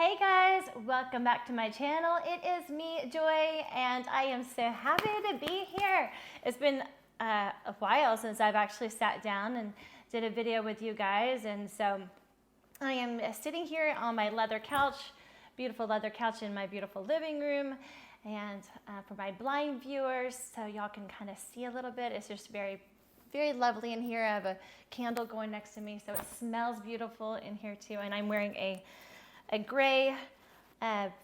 Hey guys, welcome back to my channel. It is me, Joy, and I am so happy to be here. It's been a while since I've actually sat down and did a video with you guys, and so I am sitting here on my leather couch, beautiful leather couch in my beautiful living room, and for my blind viewers, so y'all can kind of see a little bit, it's just very lovely in here. I have a candle going next to me, so it smells beautiful in here too, and I'm wearing a gray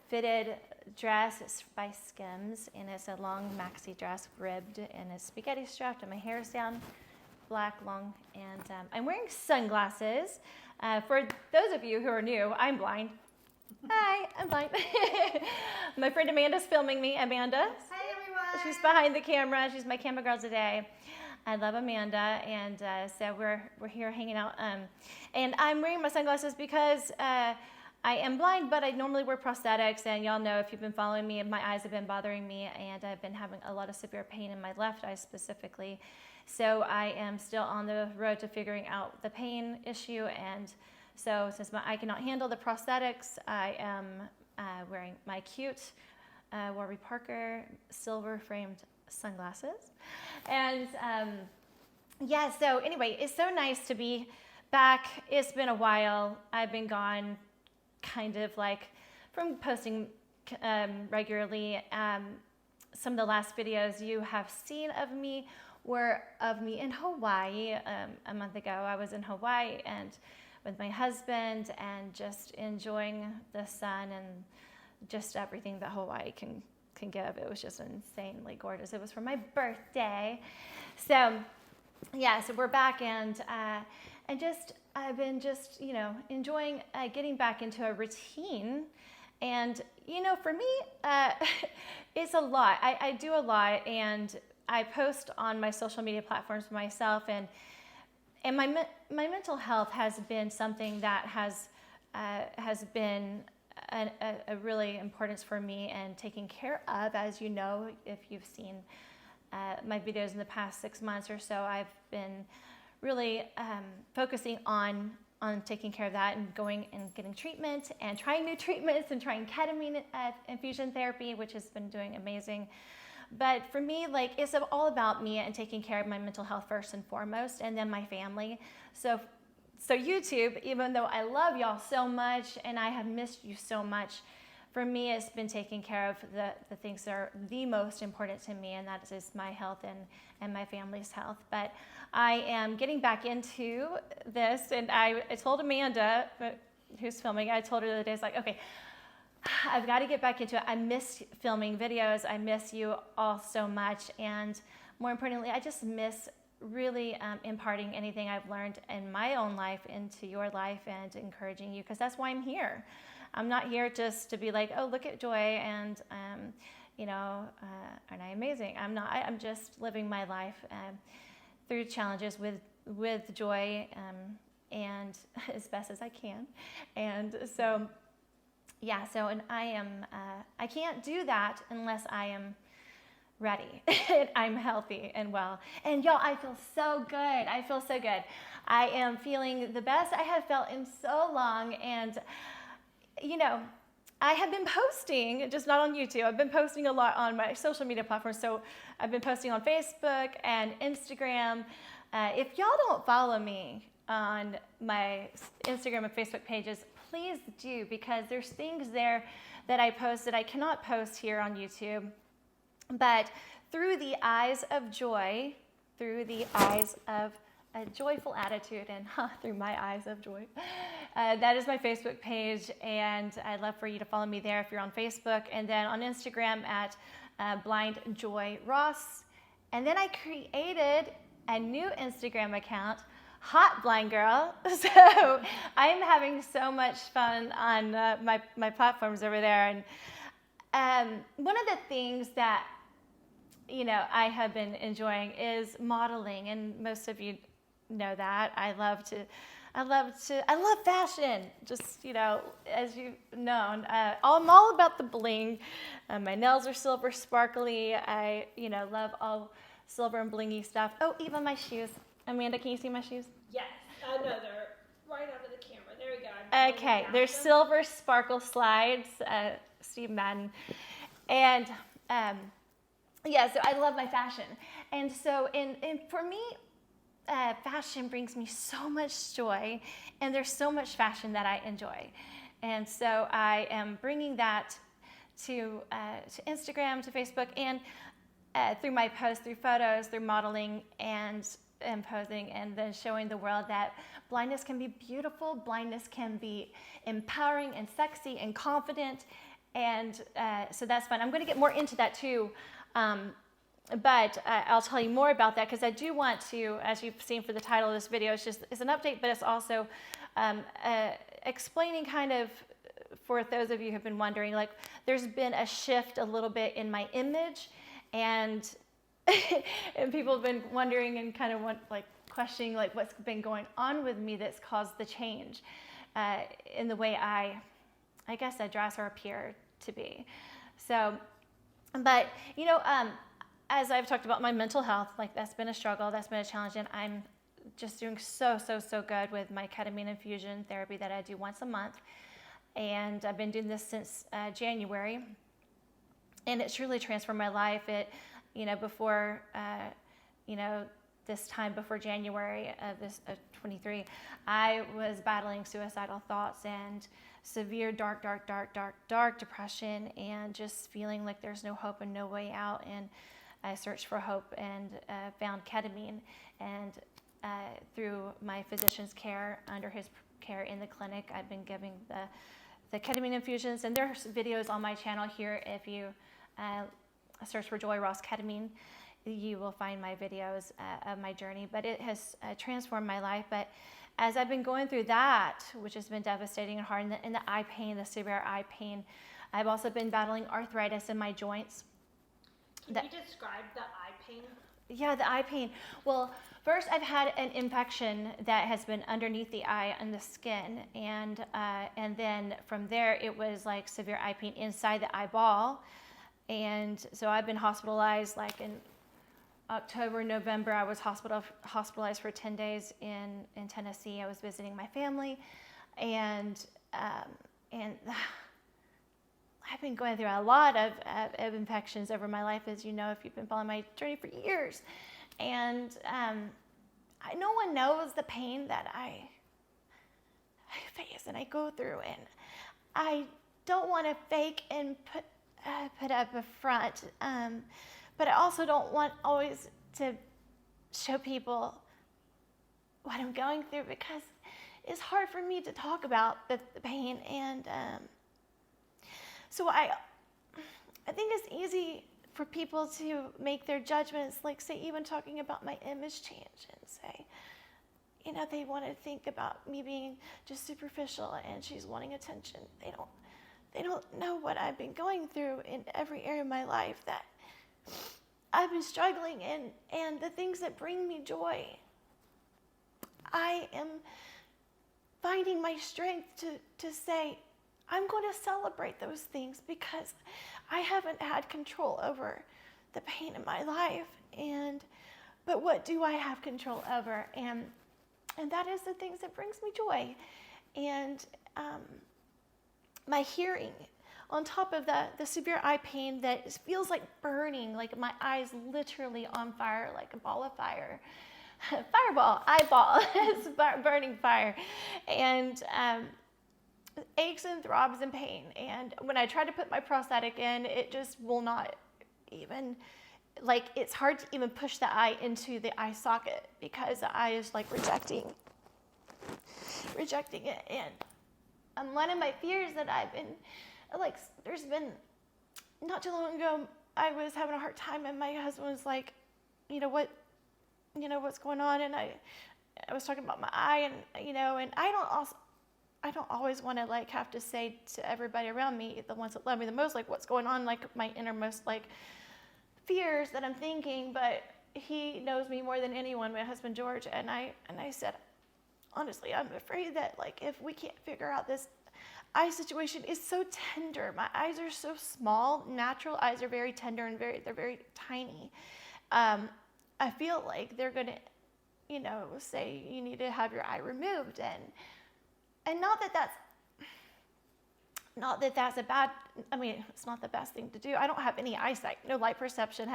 fitted dress. It's by Skims, and it's a long maxi dress, ribbed, and it's spaghetti strapped, and my hair is down, black, long, and I'm wearing sunglasses. For those of you who are new, I'm blind. Hi, I'm blind. My friend Amanda's filming me. Amanda. Hi, everyone. She's behind the camera. She's my camera girl today. I love Amanda, and so we're here hanging out. And I'm wearing my sunglasses because I am blind, but I normally wear prosthetics, and y'all know if you've been following me, my eyes have been bothering me, and I've been having a lot of severe pain in my left eye specifically. So I am still on the road to figuring out the pain issue, and so since my eye cannot handle the prosthetics, I am wearing my cute Warby Parker silver framed sunglasses. And yeah, so anyway, it's so nice to be back. It's been a while. I've been gone kind of like from posting regularly. Some of the last videos you have seen of me were of me in Hawaii. A month ago I was in Hawaii and with my husband and just enjoying the sun and just everything that Hawaii can give. It was just insanely gorgeous. It was for my birthday. So yeah, so we're back, and I've been just, you know, enjoying getting back into a routine. And, you know, for me, it's a lot. I do a lot, and I post on my social media platforms myself, and my mental health has been something that has been a really importance for me and taking care of. As you know, if you've seen my videos in the past 6 months or so, I've been really focusing on taking care of that and going and getting treatment and trying new treatments and trying ketamine infusion therapy, which has been doing amazing. But for me, like, it's all about me and taking care of my mental health first and foremost, and then my family. So YouTube, even though I love y'all so much and I have missed you so much, for me, it's been taking care of the things that are the most important to me, and that is my health and my family's health. But I am getting back into this, and I told Amanda, who's filming, I told her the other day, it's like, okay, I've got to get back into it. I miss filming videos. I miss you all so much, and more importantly, I just miss really imparting anything I've learned in my own life into your life and encouraging you, because that's why I'm here. I'm not here just to be like, oh, look at Joy, and you know, aren't I amazing? I'm not. I'm just living my life through challenges with joy, and as best as I can. And so, yeah. So, and I can't do that unless I am ready. I'm healthy and well. And y'all, I feel so good. I feel so good. I am feeling the best I have felt in so long, and you know, I have been posting, just not on YouTube. I've been posting a lot on my social media platforms. So I've been posting on Facebook and Instagram. If y'all don't follow me on my Instagram and Facebook pages, please do, because there's things there that I post that I cannot post here on YouTube. But through the eyes of joy, through the eyes of a joyful attitude, and through my eyes of joy. That is my Facebook page, and I'd love for you to follow me there if you're on Facebook, and then on Instagram at Blind Joy Ross. And then I created a new Instagram account, Hot Blind Girl. So I'm having so much fun on my platforms over there. And one of the things that, you know, I have been enjoying is modeling, and most of you know that. I love fashion, just, you know, as you've known. I'm all about the bling. My nails are silver sparkly. I, you know, love all silver and blingy stuff. Oh, even my shoes. Amanda, can you see my shoes? Yes, no, they're right under the camera. There we go. Okay, there's silver sparkle slides, Steve Madden. And yeah, so I love my fashion. And so and for me, fashion brings me so much joy, and there's so much fashion that I enjoy. And so I am bringing that to Instagram, to Facebook, and through my posts, through photos, through modeling, and posing, and then showing the world that blindness can be beautiful, blindness can be empowering and sexy and confident, and so that's fun. I'm going to get more into that too, but I'll tell you more about that, because I do want to, as you've seen for the title of this video, it's an update, but it's also explaining kind of, for those of you who have been wondering, like there's been a shift a little bit in my image, and and people have been wondering and kind of questioning like what's been going on with me that's caused the change in the way I guess I dress or appear to be. So, but you know, as I've talked about my mental health, like that's been a struggle, that's been a challenge, and I'm just doing so good with my ketamine infusion therapy that I do once a month, and I've been doing this since January, and it's really transformed my life. It, you know, before, you know, this time before January of 23, I was battling suicidal thoughts and severe dark depression, and just feeling like there's no hope and no way out. And I searched for hope and found ketamine, and through my physician's care, under his care in the clinic, I've been giving the ketamine infusions, and there's videos on my channel here. If you search for Joy Ross Ketamine, you will find my videos of my journey. But it has transformed my life. But as I've been going through that, which has been devastating and hard, and the eye pain, the severe eye pain, I've also been battling arthritis in my joints. Can you describe the eye pain? Yeah, the eye pain. Well, first I've had an infection that has been underneath the eye and the skin, and then from there it was like severe eye pain inside the eyeball. And so I've been hospitalized, like in October, November. I was hospitalized for 10 days in Tennessee. I was visiting my family, and I've been going through a lot of infections over my life, as you know, if you've been following my journey for years. And no one knows the pain that I face and I go through, and I don't want to fake and put up a front, but I also don't want always to show people what I'm going through, because it's hard for me to talk about the pain. And so I think it's easy for people to make their judgments, like say even talking about my image change, and say, you know, they want to think about me being just superficial and she's wanting attention. They don't know what I've been going through in every area of my life that I've been struggling in, and the things that bring me joy. I am finding my strength to say, I'm going to celebrate those things, because I haven't had control over the pain in my life. But what do I have control over? And that is the things that brings me joy. And my hearing, on top of the severe eye pain that feels like burning, like my eyes literally on fire, like a ball of fire. Fireball, eyeball, it's burning fire. And aches and throbs and pain. And when I try to put my prosthetic in, it just will not even, like, it's hard to even push the eye into the eye socket, because the eye is like rejecting it. And one of my fears that I've been, like, there's been, not too long ago, I was having a hard time, and my husband was like, what's going on? And I was talking about my eye, and, and I don't always want to, like, have to say to everybody around me, the ones that love me the most, like, what's going on, like, my innermost, like, fears that I'm thinking. But he knows me more than anyone, my husband, George. And I said, honestly, I'm afraid that, like, if we can't figure out this eye situation, is so tender. My eyes are so small. Natural eyes are very tender and they're very tiny. I feel like they're going to, say you need to have your eye removed. And not that that's not that that's a bad, I mean, it's not the best thing to do. I don't have any eyesight, no light perception,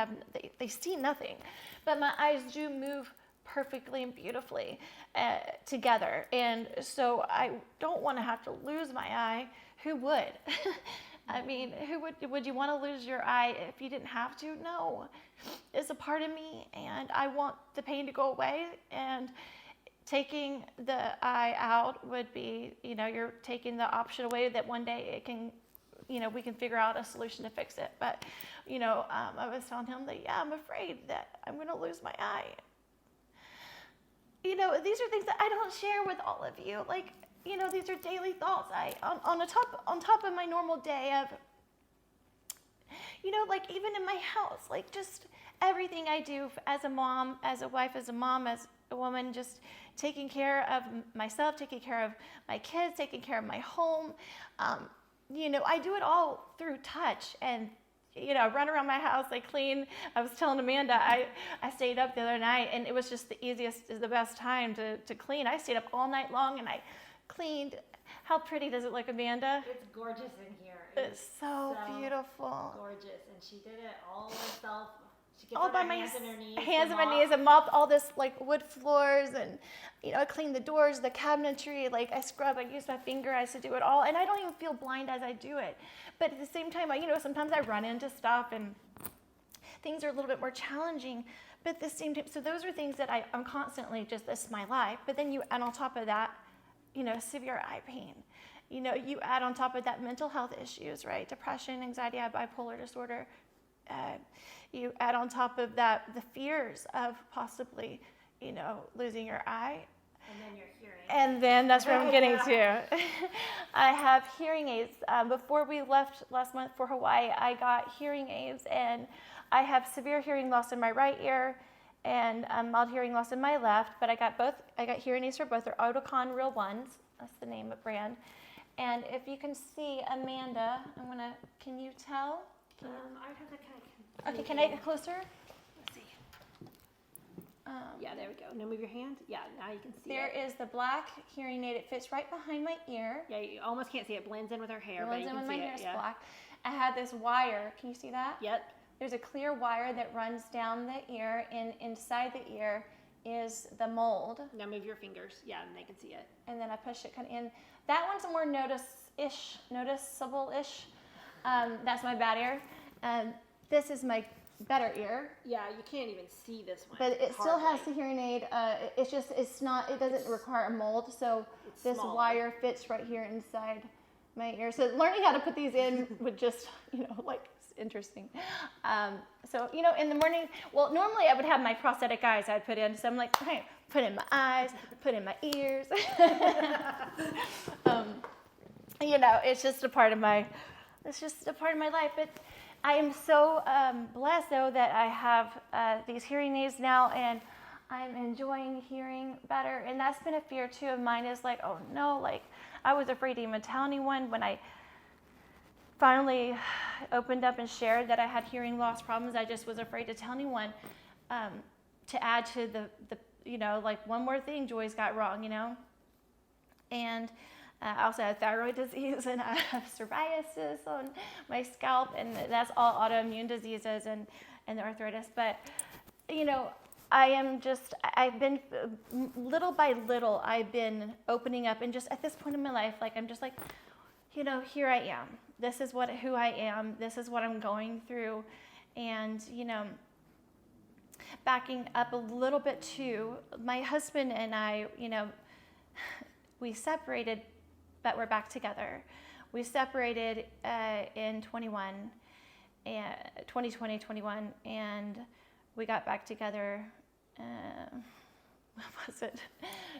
they see nothing. But my eyes do move perfectly and beautifully together. And so I don't want to have to lose my eye. Who would? I mean, would you want to lose your eye if you didn't have to? No. It's a part of me, and I want the pain to go away. And taking the eye out would be, you're taking the option away that one day it can, we can figure out a solution to fix it. But, I was telling him that, I'm afraid that I'm going to lose my eye. These are things that I don't share with all of you. Like, these are daily thoughts. On top of my normal day of, like even in my house, like just everything I do as a mom, as a wife, as a mom, as a woman, just taking care of myself, taking care of my kids, taking care of my home. I do it all through touch and, I run around my house, I clean. I was telling Amanda, I stayed up the other night and it was just the best time to clean. I stayed up all night long and I cleaned. How pretty does it look, Amanda? It's gorgeous in here. It's so beautiful. Gorgeous. And she did it all herself. She gets all on by her my hands and her knees. Hands and my knees, and mopped all this like wood floors, and I cleaned the doors, the cabinetry, like I scrub, I use my finger eyes to do it all, and I don't even feel blind as I do it. But at the same time, sometimes I run into stuff and things are a little bit more challenging. But at the same time, so those are things that I'm constantly just, this is my life. But then you add on top of that, severe eye pain. You add on top of that mental health issues, right? Depression, anxiety, bipolar disorder. You add on top of that the fears of possibly, losing your eye. And then your hearing. And then that's where I'm getting to. I have hearing aids. Before we left last month for Hawaii, I got hearing aids, and I have severe hearing loss in my right ear and mild hearing loss in my left, but I got both. I got hearing aids for both. They're Oticon Real Ones. That's the name of brand. And if you can see Amanda, can you tell? I'd have to kind of. Okay, can I get closer? Let's see. Yeah, there we go. Now move your hand. Yeah, now you can see There it. is the black hearing aid. It fits right behind my ear. Yeah, you almost can't see it. Blends in with her hair, It but you blends in can with my see hair. it. It's Yeah. black. I had this wire. Can you see that? Yep. There's a clear wire that runs down the ear, and inside the ear is the mold. Now move your fingers. Yeah, and they can see it. And then I push it kind of in. That one's more noticeable-ish. That's my bad ear. This is my better ear. Yeah, you can't even see this one. But it still has the hardly. hearing aid. It doesn't require a mold. So It's this small. wire fits right here inside my ear. So learning how to put these in would just, it's interesting. So, in the morning, well, normally I would have my prosthetic eyes I'd put in. So I'm like, hey, put in my eyes, put in my ears. It's just a part of my life. But I am so blessed, though, that I have these hearing aids now, and I'm enjoying hearing better. And that's been a fear, too, of mine, is like, oh, no, like, I was afraid to even tell anyone when I finally opened up and shared that I had hearing loss problems. I just was afraid to tell anyone, to add to the like one more thing Joy's got wrong, And I also have thyroid disease, and I have psoriasis on my scalp, and that's all autoimmune diseases and the arthritis. But, I've been, little by little, I've been opening up, and just at this point in my life, like, I'm just like, here I am. This is who I am. This is what I'm going through. And, backing up a little bit too, my husband and I, we separated, but we're back together. We separated in 2020, and we got back together, what was it,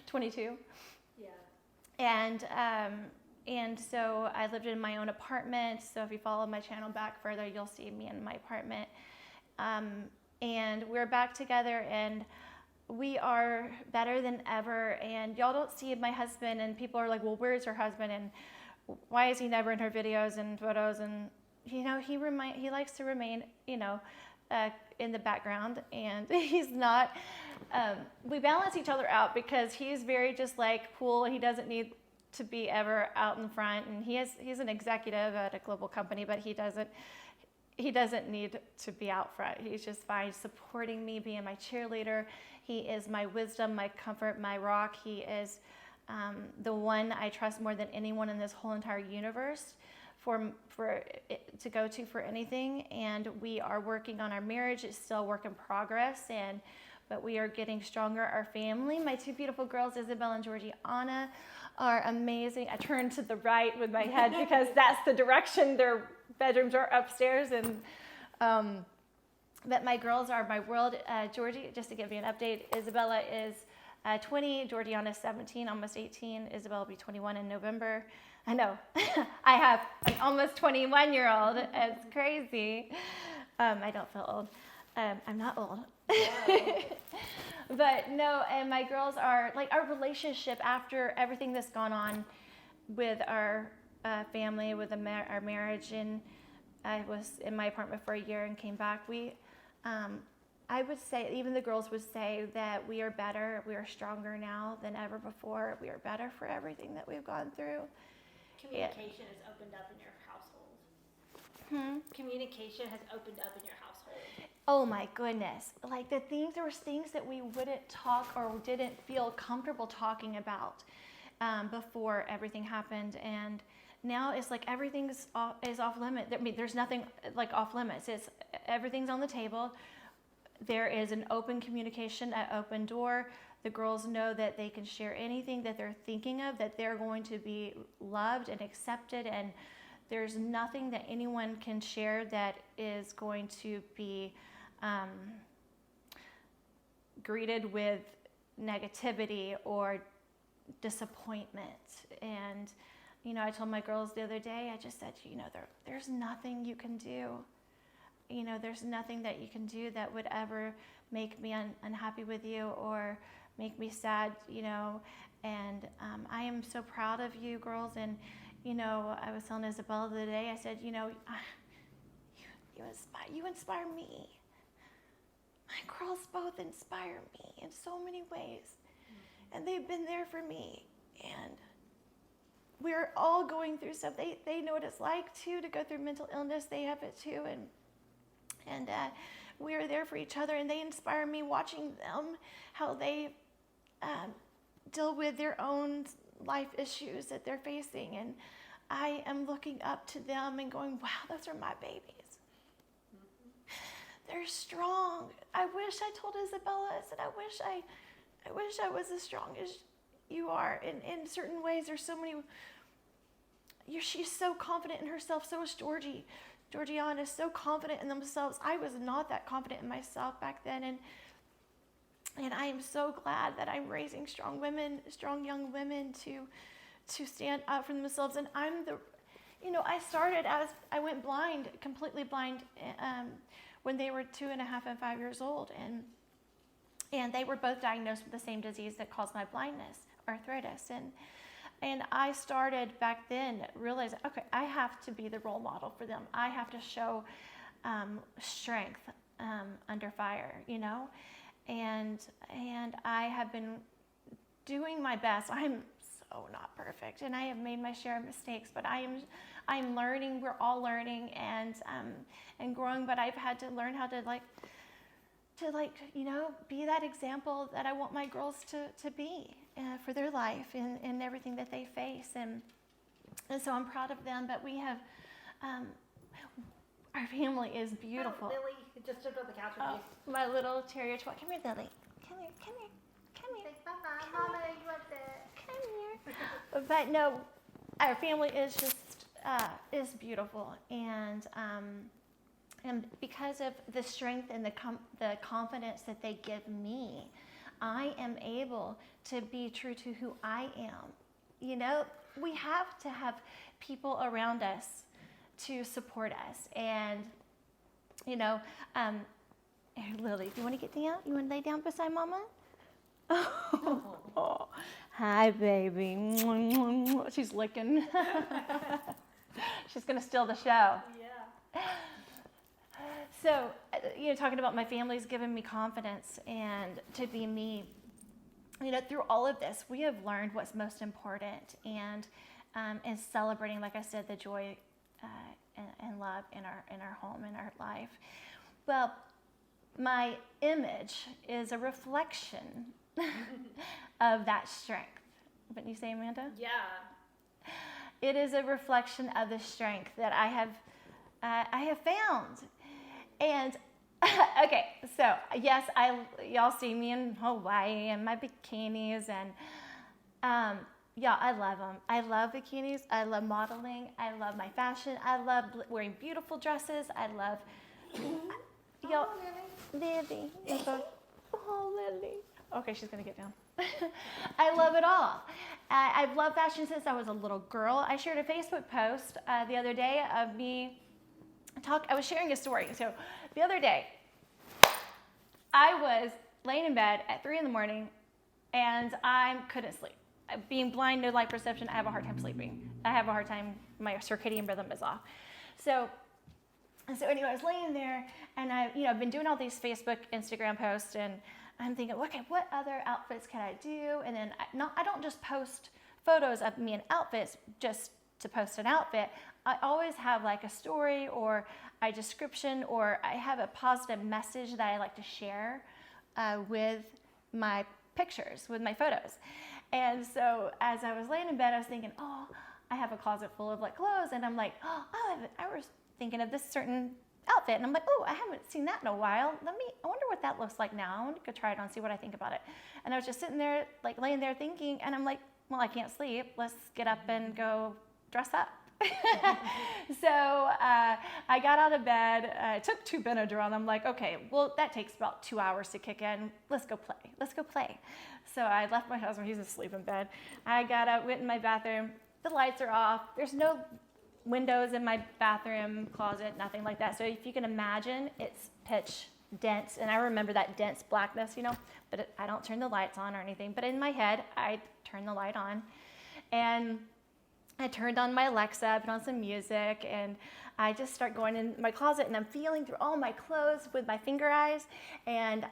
22? Yeah. And so I lived in my own apartment. So if you follow my channel back further, you'll see me in my apartment. And we're back together, and we are better than ever. And y'all don't see my husband, and people are like, well, where's her husband? And why is he never in her videos and photos? And, he likes to remain, in the background, and he's not. We balance each other out because he's very just like cool. He doesn't need to be ever out in front, and he's an executive at a global company, but he doesn't need to be out front. He's just fine supporting me, being my cheerleader. He is my wisdom, my comfort, my rock. He is the one I trust more than anyone in this whole entire universe to go to for anything. And we are working on our marriage. It's still a work in progress, but we are getting stronger. Our family, my two beautiful girls, Isabel and Georgiana, are amazing. I turn to the right with my head because that's the direction. Their bedrooms are upstairs, but my girls are my world. Georgie, just to give you an update, Isabella is 20, Georgiana is 17, almost 18. Isabel will be 21 in November. I know, I have an almost 21-year-old. It's crazy. I don't feel old. I'm not old. But no, and my girls are, like, our relationship after everything that's gone on with our family, with our marriage, and I was in my apartment for a year and came back. I would say, even the girls would say that we are better, we are stronger now than ever before. We are better for everything that we've gone through. Communication has opened up in your household. Communication has opened up in your household. Oh my goodness. Like there was things that we wouldn't talk or didn't feel comfortable talking about before everything happened. And now it's like everything's off limit. I mean, there's nothing like off limits. Everything's on the table. There is an open communication, an open door. The girls know that they can share anything that they're thinking of, that they're going to be loved and accepted, and there's nothing that anyone can share that is going to be greeted with negativity or disappointment. And, I told my girls the other day, I just said, there's nothing you can do. There's nothing that you can do that would ever make me unhappy with you or make me sad, and I am so proud of you girls. And, I was telling Isabella the other day, I said, you inspire me. My girls both inspire me in so many ways, and they've been there for me, and we're all going through stuff. They know what it's like too to go through mental illness. They have it too, and we are there for each other, and they inspire me watching them, how they deal with their own life issues that they're facing, and I am looking up to them and going, wow, those are my babies. They're strong. I wish I told Isabella, I said, I wish I was as strong as you are. In certain ways, there's so many. She's so confident in herself. So is Georgie. Georgiana is so confident in themselves. I was not that confident in myself back then, and I am so glad that I'm raising strong young women to stand up for themselves. And I started I went blind, completely blind, when they were 2.5 and 5 years old, and they were both diagnosed with the same disease that caused my blindness, arthritis, and I started back then realizing, okay, I have to be the role model for them. I have to show strength under fire, and I have been doing my best. I'm so not perfect, and I have made my share of mistakes, but I'm learning. We're all learning and growing, but I've had to learn how to be that example that I want my girls to be for their life and everything that they face, and so I'm proud of them. But we have our family is beautiful. Oh, Lily just stood on the couch with you. My little terrier twat. Come here, Lily. Come here. Say, bye-bye, Mama, you want that? Come here. But no, our family is just is beautiful, and because of the strength and the confidence that they give me, I am able to be true to who I am. We have to have people around us to support us, and Lily, do you want to get down? You want to lay down beside Mama? Oh, hi, baby. She's licking. She's gonna steal the show. Yeah. So, talking about my family's given me confidence and to be me. through all of this, we have learned what's most important, and celebrating, like I said, the joy and love in our home, in our life. Well, my image is a reflection of that strength. Wouldn't you say, Amanda? Yeah. It is a reflection of the strength that I have found. And okay, so yes, y'all see me in Hawaii and my bikinis, and yeah, I love them. I love bikinis. I love modeling. I love my fashion. I love wearing beautiful dresses. I love y'all. Lily. Oh, Lily. Okay, she's gonna get down. I love it all. I've loved fashion since I was a little girl. I shared a Facebook post the other day of me I was sharing a story. So the other day, I was laying in bed at 3 a.m. and I couldn't sleep. Being blind, no light perception, I have a hard time sleeping. I have a hard time, my circadian rhythm is off. So anyway, I was laying there, and I've been doing all these Facebook, Instagram posts, and I'm thinking, okay, what other outfits can I do? And then I don't just post photos of me in outfits just to post an outfit. I always have like a story or a description, or I have a positive message that I like to share with my pictures, with my photos. And so as I was laying in bed, I was thinking, oh, I have a closet full of like clothes, and I'm like, oh, I was thinking of this certain outfit, and I'm like, oh, I haven't seen that in a while. I wonder what that looks like now. I want to go try it on, see what I think about it. And I was just sitting there, like laying there thinking, and I'm like, well, I can't sleep. Let's get up and go dress up. So I got out of bed. I took 2 Benadryl. I'm like, okay, well, that takes about 2 hours to kick in. Let's go play. So I left my husband. He's asleep in bed. I got up, went in my bathroom. The lights are off. There's no windows in my bathroom closet, nothing like that. So if you can imagine, it's pitch dense. And I remember that dense blackness, but I don't turn the lights on or anything. But in my head, I turn the light on. And I turned on my Alexa, put on some music, and I just start going in my closet, and I'm feeling through all my clothes with my finger eyes, and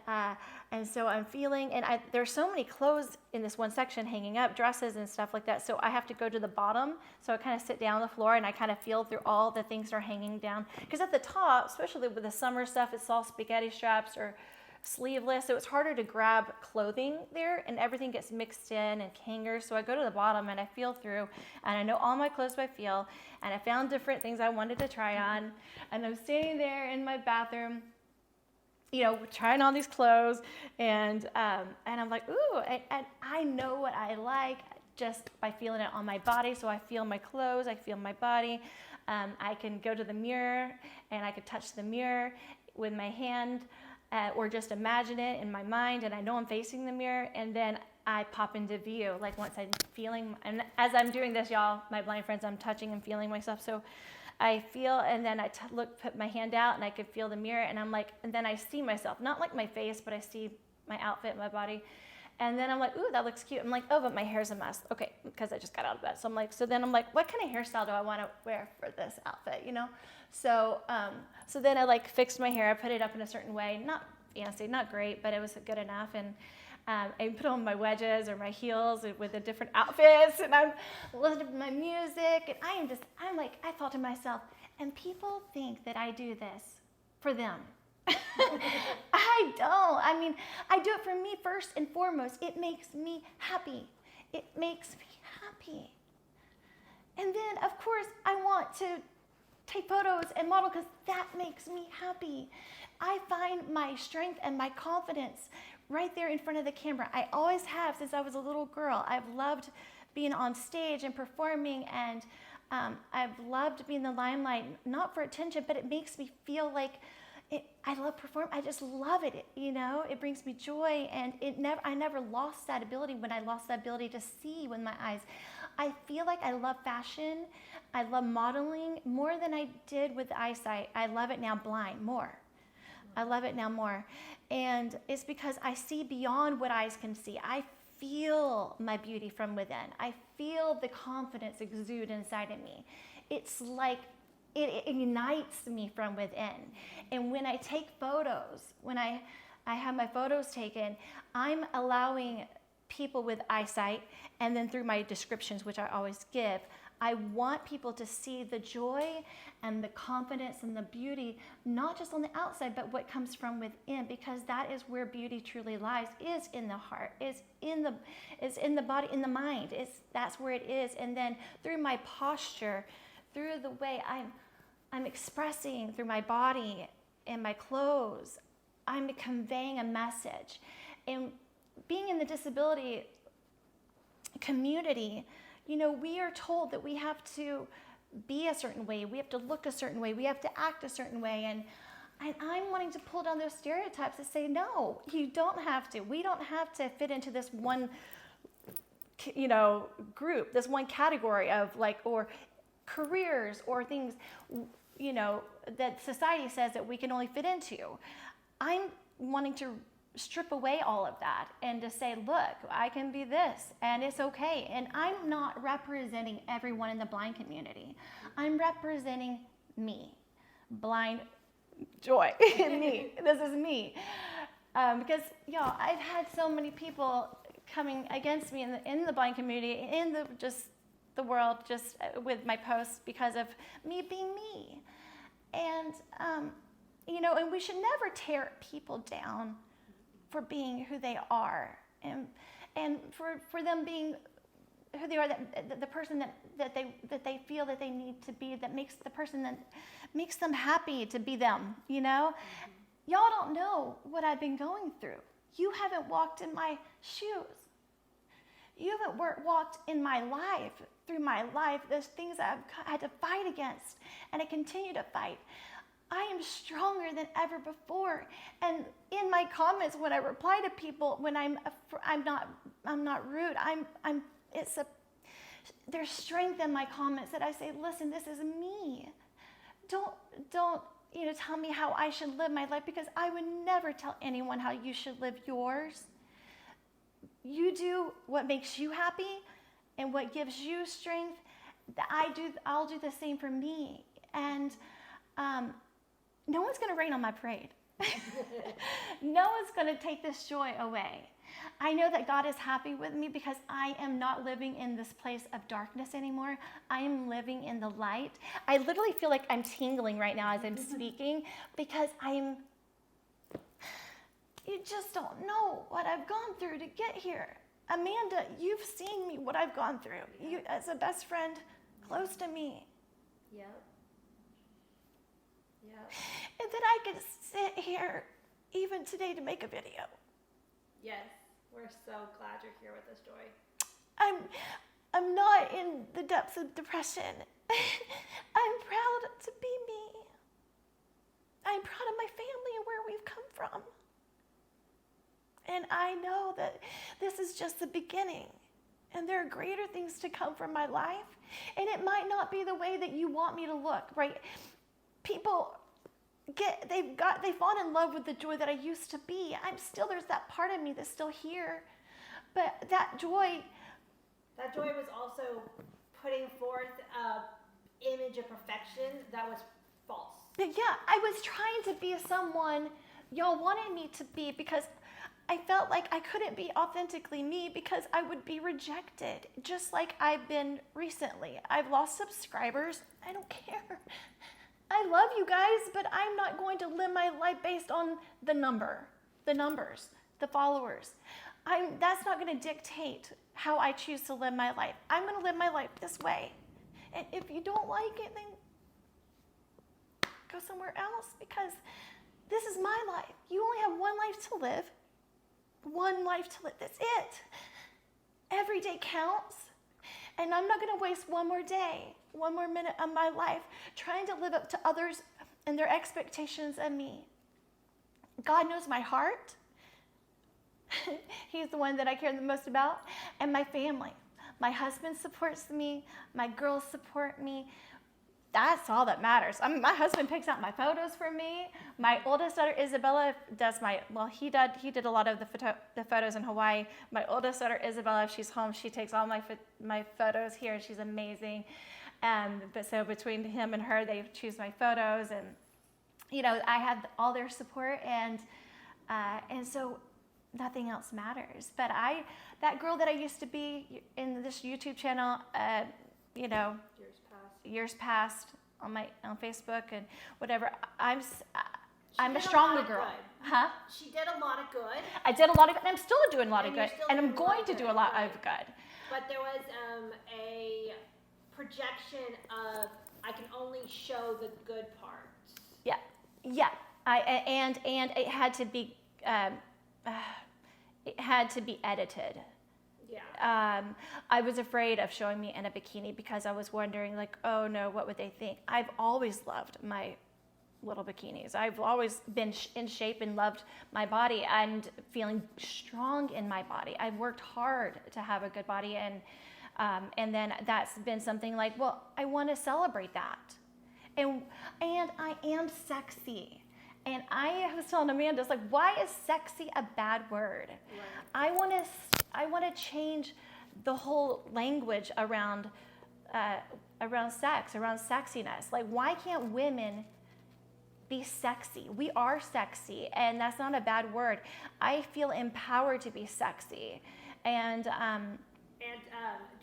so I'm feeling, and there's so many clothes in this one section hanging up, dresses and stuff like that, so I have to go to the bottom, so I kind of sit down on the floor, and I kind of feel through all the things that are hanging down, because at the top, especially with the summer stuff, it's all spaghetti straps or sleeveless, so it's harder to grab clothing there, and everything gets mixed in and hangers. So I go to the bottom and I feel through, and I know all my clothes by feel, and I found different things I wanted to try on, and I'm standing there in my bathroom, trying on these clothes, and I'm like, ooh, and I know what I like just by feeling it on my body. So I feel my clothes, I feel my body. I can go to the mirror and I could touch the mirror with my hand. Or just imagine it in my mind, and I know I'm facing the mirror, and then I pop into view. Like once I'm feeling, and as I'm doing this, y'all, my blind friends, I'm touching and feeling myself. So I feel, and then I put my hand out, and I could feel the mirror, and I'm like, and then I see myself, not like my face, but I see my outfit, my body. And then I'm like, ooh, that looks cute. I'm like, oh, but my hair's a mess. Okay, because I just got out of bed. So then I'm like, what kind of hairstyle do I want to wear for this outfit, So then I fixed my hair. I put it up in a certain way, not fancy, not great, but it was good enough. And I put on my wedges or my heels with the different outfits, and I'm listening to my music, and I thought to myself, and people think that I do this for them. I don't. I do it for me first and foremost. It makes me happy. It makes me happy. And then, of course, I want to take photos and model because that makes me happy. I find my strength and my confidence right there in front of the camera. I always have since I was a little girl. I've loved being on stage and performing, and I've loved being in the limelight, not for attention, but it makes me feel like I love performing. I just love it. It brings me joy, and I never lost that ability when I lost that ability to see with my eyes. I feel like I love fashion. I love modeling more than I did with eyesight. I love it now blind more. I love it now more. And it's because I see beyond what eyes can see. I feel my beauty from within. I feel the confidence exude inside of me. It's like it ignites me from within. And when I take photos, when I have my photos taken, I'm allowing people with eyesight, and then through my descriptions, which I always give, I want people to see the joy and the confidence and the beauty, not just on the outside, but what comes from within, because that is where beauty truly lies, is in the heart, is in the body, in the mind. That's where it is. And then through my posture, through the way I'm expressing through my body and my clothes, I'm conveying a message. And being in the disability community, we are told that we have to be a certain way, we have to look a certain way, we have to act a certain way, and I'm wanting to pull down those stereotypes and say, no, you don't have to. We don't have to fit into this one, group, this one category of or careers or things, that society says that we can only fit into. I'm wanting to strip away all of that and to say, look, I can be this and it's okay. And I'm not representing everyone in the blind community. I'm representing me, blind joy, me. This is me. Because y'all, I've had so many people coming against me in the blind community, in the world, just with my posts because of me being me. And, and we should never tear people down for being who they are, and for them being who they are, the person that they feel that they need to be, that makes them happy to be them. Y'all don't know what I've been going through. You haven't walked in my shoes. You haven't walked in my life, through my life. There's things I've had to fight against, and I continue to fight. I am stronger than ever before. And in my comments, when I reply to people, when I'm not rude. There's strength in my comments that I say, listen, this is me. Don't tell me how I should live my life, because I would never tell anyone how you should live yours. You do what makes you happy and what gives you strength. I'll do the same for me. And no one's going to rain on my parade. No one's going to take this joy away. I know that God is happy with me because I am not living in this place of darkness anymore. I am living in the light. I literally feel like I'm tingling right now as I'm speaking, because you just don't know what I've gone through to get here. Amanda, you've seen me, what I've gone through. You, as a best friend, close to me. Yep. And that I could sit here even today to make a video. Yes, we're so glad you're here with us, Joy. I'm not in the depths of depression. I'm proud to be me. I'm proud of my family and where we've come from. And I know that this is just the beginning. And there are greater things to come from my life. And it might not be the way that you want me to look, right? People they fall in love with the joy that I used to be. There's that part of me that's still here. But that joy was also putting forth an image of perfection that was false. Yeah, I was trying to be someone y'all wanted me to be, because I felt like I couldn't be authentically me because I would be rejected, just like I've been recently. I've lost subscribers. I don't care. I love you guys, but I'm not going to live my life based on the numbers, the followers. That's not going to dictate how I choose to live my life. I'm going to live my life this way. And if you don't like it, then go somewhere else, because this is my life. You only have one life to live. One life to live. That's it. Every day counts. And I'm not going to waste one more day, one more minute of my life trying to live up to others and their expectations of me. God knows my heart. He's the one that I care the most about. And my family. My husband supports me. My girls support me. That's all that matters. My husband picks out my photos for me. My oldest daughter, Isabella, he did a lot of the photos in Hawaii. My oldest daughter, Isabella, if she's home, she takes all my photos here, and she's amazing. But so between him and her, they choose my photos, and I have all their support, and so nothing else matters. But that girl that I used to be in this YouTube channel, you know, years past on Facebook and whatever, I'm a stronger girl. Huh? She did a lot of good. I did a lot of good, and I'm still doing a lot of And you're good, still and I'm doing a lot going of to do good, a lot right. of good. But there was a projection of, I can only show the good parts. Yeah. And it had to be edited. Yeah. I was afraid of showing me in a bikini because I was wondering, like, oh no, what would they think? I've always loved my little bikinis. I've always been in shape and loved my body and feeling strong in my body. I've worked hard to have a good body, and then that's been something like, well, I want to celebrate that, and I am sexy. And I was telling Amanda, it's like, why is sexy a bad word? Right. I want to change the whole language around sex, around sexiness. Like, why can't women be sexy? We are sexy, and that's not a bad word. I feel empowered to be sexy, and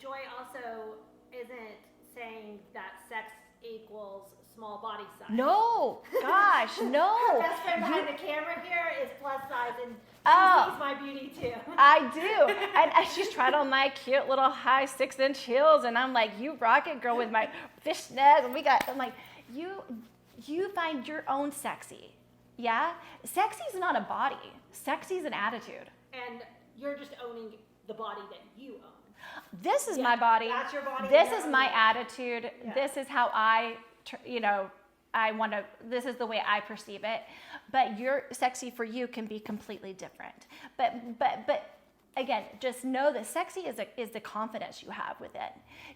Joy also isn't saying that sex equals small body size. No, gosh, no. Her best friend behind the camera here is plus size, and she sees my beauty too. I do, and she's tried on my cute little high 6-inch heels, and I'm like, you rock it, girl, with my fishnets, and I'm like, you find your own sexy, yeah? Sexy is not a body. Sexy is an attitude. And you're just owning the body that you own. This is my body. That's your body. This is my attitude. Yeah. This is how this is the way I perceive it. But your sexy for you can be completely different. But again, just know that sexy is the confidence you have with it.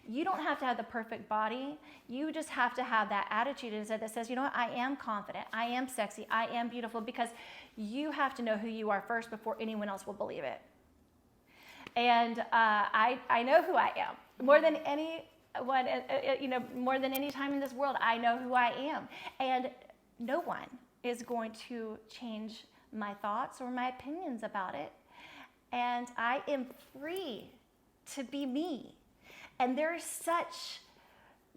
You don't have to have the perfect body. You just have to have that attitude that says, you know what, I am confident, I am sexy, I am beautiful, because you have to know who you are first before anyone else will believe it. And I know who I am. More than anyone, more than any time in this world, I know who I am. And no one is going to change my thoughts or my opinions about it. And I am free to be me. And there's such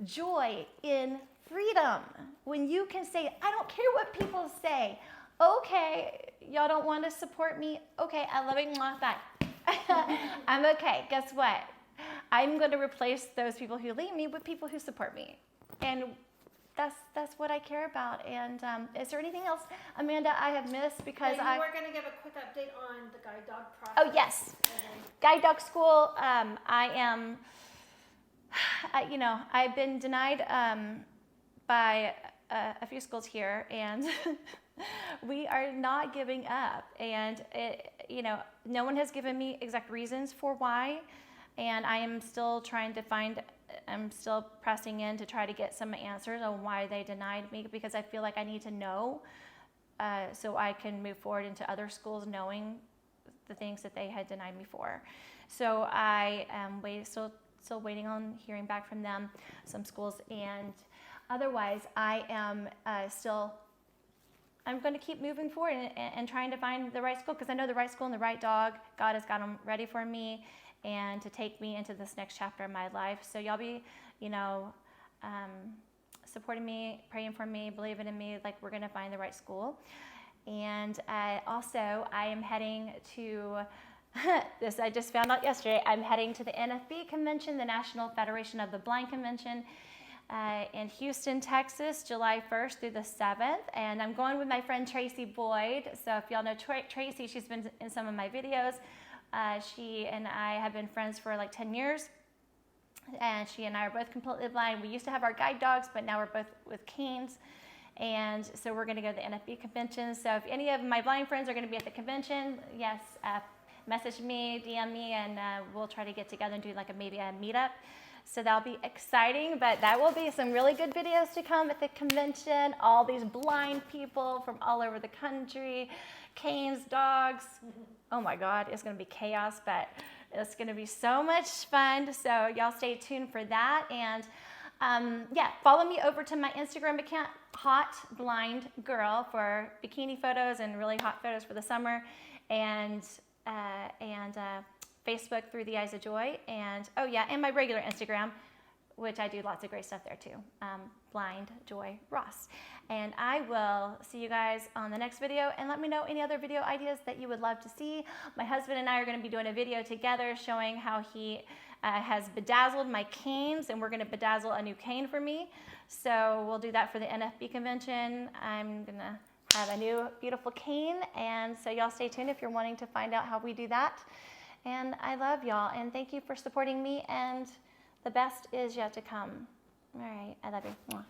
joy in freedom when you can say, I don't care what people say. Okay, y'all don't want to support me? Okay, I love it. Bye. I'm okay. Guess what? I'm going to replace those people who leave me with people who support me. And that's what I care about. And is there anything else, Amanda, I have missed? Because you were going to give a quick update on the guide dog process. Oh, yes. Guide dog school. I've been denied by a few schools here, and we are not giving up. And no one has given me exact reasons for why, and I am still I'm still pressing in to try to get some answers on why they denied me, because I feel like I need to know so I can move forward into other schools knowing the things that they had denied me for. So I am still waiting on hearing back from them, some schools, and otherwise I am I'm going to keep moving forward and trying to find the right school, because I know the right school and the right dog. God has got them ready for me and to take me into this next chapter of my life. So y'all be, supporting me, praying for me, believing in me, like we're going to find the right school. And also, I am heading to this. I just found out yesterday. I'm heading to the NFB convention, the National Federation of the Blind Convention, in Houston, Texas, July 1st through the 7th. And I'm going with my friend Tracy Boyd. So if y'all know Tracy, she's been in some of my videos. She and I have been friends for like 10 years. And she and I are both completely blind. We used to have our guide dogs, but now we're both with canes. And so we're going to go to the NFB convention. So if any of my blind friends are going to be at the convention, yes, message me, DM me, and we'll try to get together and do maybe a meetup. So that'll be exciting, but that will be some really good videos to come at the convention. All these blind people from all over the country, canes, dogs. Oh my God, it's going to be chaos, but it's going to be so much fun. So y'all stay tuned for that. And follow me over to my Instagram account, Hot Blind Girl, for bikini photos and really hot photos for the summer. and Facebook through The Eyes of Joy, and oh yeah, and my regular Instagram, which I do lots of great stuff there too, Blind Joy Ross. And I will see you guys on the next video, and let me know any other video ideas that you would love to see. My husband and I are going to be doing a video together showing how he has bedazzled my canes, and we're going to bedazzle a new cane for me. So we'll do that for the NFB convention. I'm going to have a new beautiful cane, and so y'all stay tuned if you're wanting to find out how we do that. And I love y'all, and thank you for supporting me, and the best is yet to come. All right, I love you. Mwah.